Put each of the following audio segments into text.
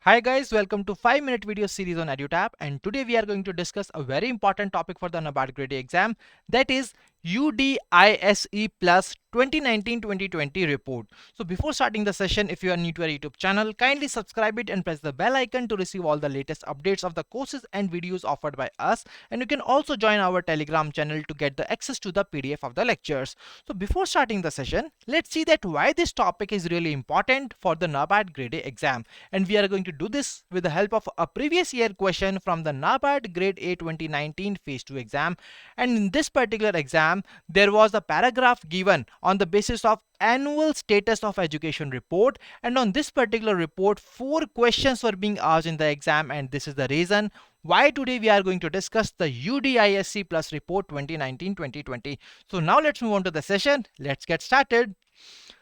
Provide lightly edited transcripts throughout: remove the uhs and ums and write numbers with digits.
Hi guys, welcome to 5-minute video series on EduTap, and today we are going to discuss a very important topic for the NABARD Grade A exam, that is UDISE plus 2019-2020 report. So before starting the session, if you are new to our YouTube channel, kindly subscribe it and press the bell icon to receive all the latest updates of the courses and videos offered by us. And you can also join our Telegram channel to get the access to the PDF of the lectures. So before starting the session, let's see that why this topic is really important for the NABARD Grade A exam. And we are going to do this with the help of a previous year question from the NABARD Grade A 2019 Phase 2 exam. And in this particular exam, there was a paragraph given on the basis of annual status of education report, and on this particular report 4 questions were being asked in the exam, and this is the reason why today we are going to discuss the UDISE plus report 2019-2020. So now let's move on to the session. Let's get started.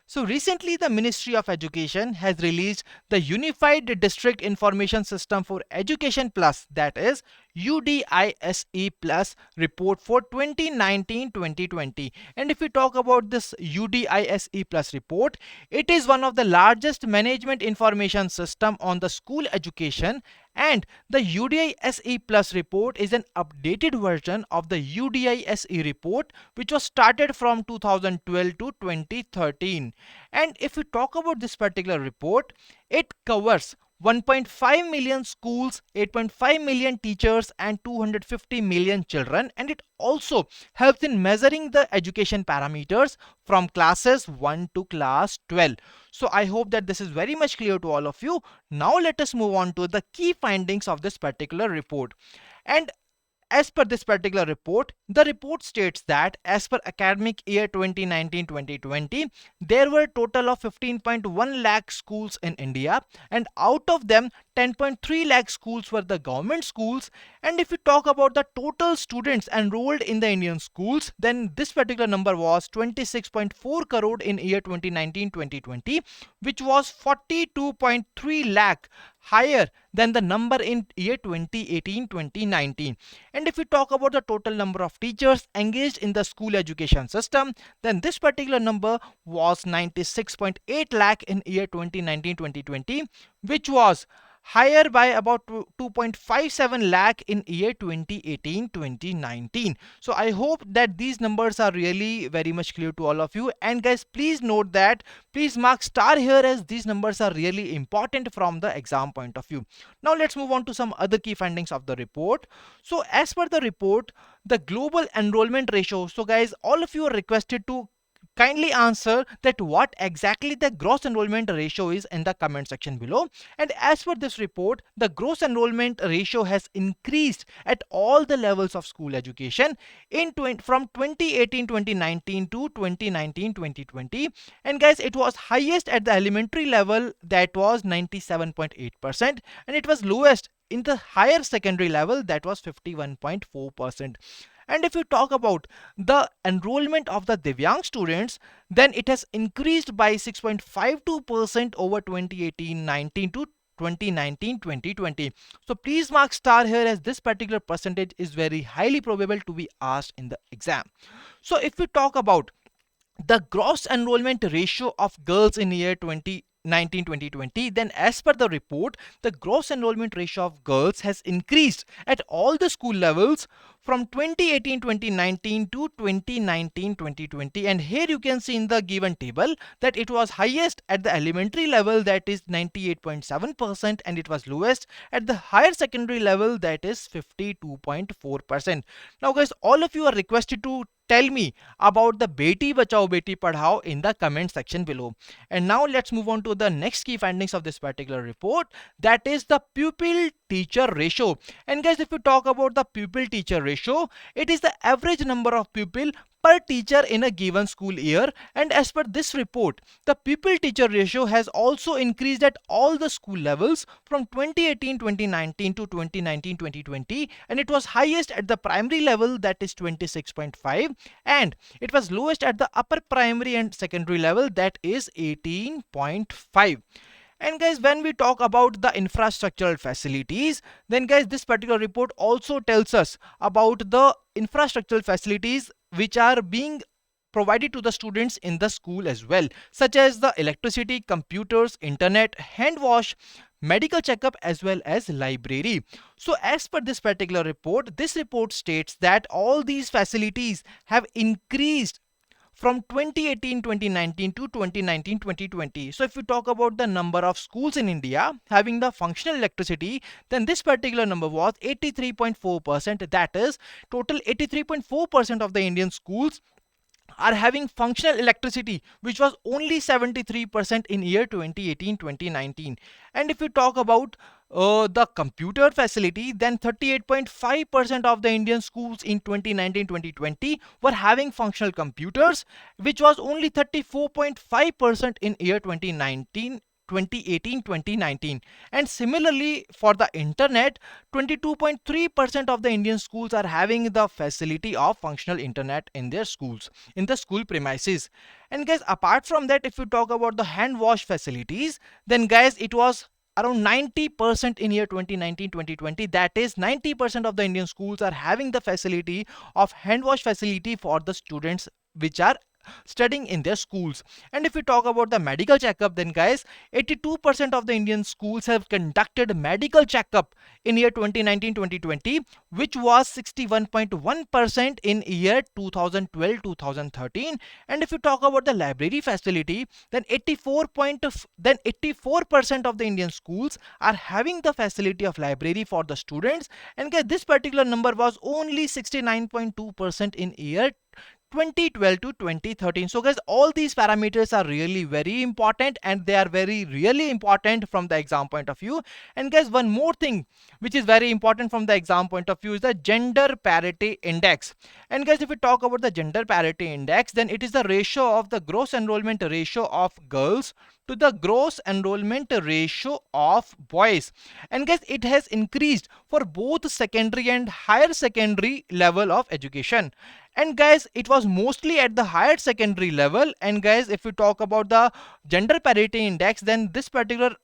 So recently the Ministry of Education has released the Unified District Information System for Education Plus, that is UDISE Plus report for 2019-2020. And if we talk about this UDISE Plus report, it is one of the largest management information system on the school education, and the UDISE Plus report is an updated version of the UDISE report which was started from 2012 to 2013. And if we talk about this particular report, it covers 1.5 million schools, 8.5 million teachers, and 250 million children, and it also helps in measuring the education parameters from classes 1 to class 12. So I hope that this is very much clear to all of you. Now let us move on to the key findings of this particular report. And as per this particular report, the report states that as per academic year 2019-2020, there were total of 15.1 lakh schools in India, and out of them 10.3 lakh schools were the government schools. And if we talk about the total students enrolled in the Indian schools, then this particular number was 26.4 crore in year 2019-2020, which was 42.3 lakh higher than the number in year 2018-2019. And if we talk about the total number of teachers engaged in the school education system, then this particular number was 96.8 lakh in year 2019-2020, which was higher by about 2.57 lakh in year 2018-2019. So I hope that these numbers are really very much clear to all of you. And guys, please note that, please mark star here, as these numbers are really important from the exam point of view. Now let's move on to some other key findings of the report. So as per the report, the global enrollment ratio, so guys, all of you are requested to kindly answer that what exactly the gross enrollment ratio is in the comment section below. And as per this report, the gross enrollment ratio has increased at all the levels of school education from 2018-2019 to 2019-2020. And guys, it was highest at the elementary level, that was 97.8%, and it was lowest in the higher secondary level, that was 51.4%. And if you talk about the enrollment of the Divyang students, then it has increased by 6.52% over 2018-19 to 2019-2020. So please mark star here, as this particular percentage is very highly probable to be asked in the exam. So if we talk about the gross enrollment ratio of girls in year 2019-2020, then as per the report, the gross enrollment ratio of girls has increased at all the school levels from 2018-2019 to 2019-2020. And here you can see in the given table that it was highest at the elementary level, that is 98.7%, and it was lowest at the higher secondary level, that is 52.4%. Now guys, all of you are requested to tell me about the Beti Bachao Beti Padhao in the comment section below. And now let's move on to the next key findings of this particular report, that is the pupil teacher ratio. And guys, if you talk about the pupil teacher ratio, it is the average number of pupil per teacher in a given school year. And as per this report, the pupil teacher ratio has also increased at all the school levels from 2018-2019 to 2019-2020, and it was highest at the primary level, that is 26.5, and it was lowest at the upper primary and secondary level, that is 18.5. And guys, when we talk about the infrastructural facilities, then guys, this particular report also tells us about the infrastructural facilities which are being provided to the students in the school as well, such as the electricity, computers, internet, hand wash, medical checkup as well as library. So as per this particular report, this report states that all these facilities have increased from 2018-2019 to 2019-2020. So if we talk about the number of schools in India having the functional electricity, then this particular number was 83.4%. That is, total 83.4% of the Indian schools are having functional electricity, which was only 73% in year 2018-2019. And if we talk about the computer facility, then 38.5% of the Indian schools in 2019-2020 were having functional computers, which was only 34.5% in year 2018-2019. And similarly for the internet, 22.3% of the Indian schools are having the facility of functional internet in their schools, in the school premises. And guys, apart from that, if you talk about the hand wash facilities, then guys, it was around 90% in year 2019-2020. That is, 90% of the Indian schools are having the facility of hand wash facility for the students which are studying in their schools. And if we talk about the medical checkup, then guys, 82% of the Indian schools have conducted medical checkup in year 2019-2020, which was 61.1% in year 2012-2013. And if you talk about the library facility, then 84% of the Indian schools are having the facility of library for the students. And guys, this particular number was only 69.2% in year 2012 to 2013. So guys, all these parameters are really very important, and they are very really important from the exam point of view. And guys, one more thing which is very important from the exam point of view is the gender parity index. And guys, if we talk about the gender parity index, then it is the ratio of the gross enrollment ratio of girls to the gross enrollment ratio of boys. And guys, it has increased for both secondary and higher secondary level of education. And guys, it was mostly at the higher secondary level. And guys, if we talk about the gender parity index, then this particular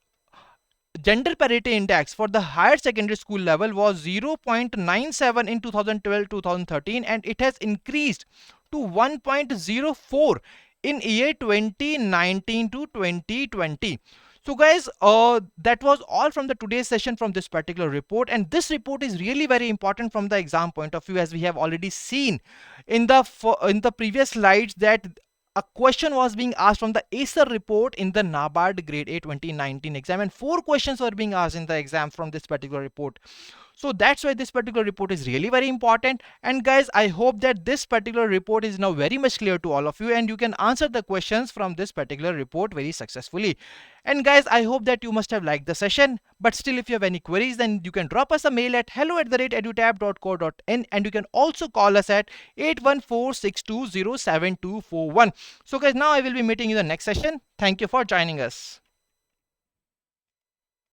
gender parity index for the higher secondary school level was 0.97 in 2012-2013, and it has increased to 1.04 in year 2019 to 2020. So guys, that was all from the today's session from this particular report. And this report is really very important from the exam point of view, as we have already seen in the previous slides that a question was being asked from the Acer report in the NABARD Grade A 2019 exam, and 4 questions were being asked in the exam from this particular report. So that's why this particular report is really very important. And guys, I hope that this particular report is now very much clear to all of you, and you can answer the questions from this particular report very successfully. And guys, I hope that you must have liked the session, but still, if you have any queries, then you can drop us a mail at hello@edutap.co.in, and you can also call us at 8146207241. So guys, now I will be meeting you in the next session. Thank you for joining us.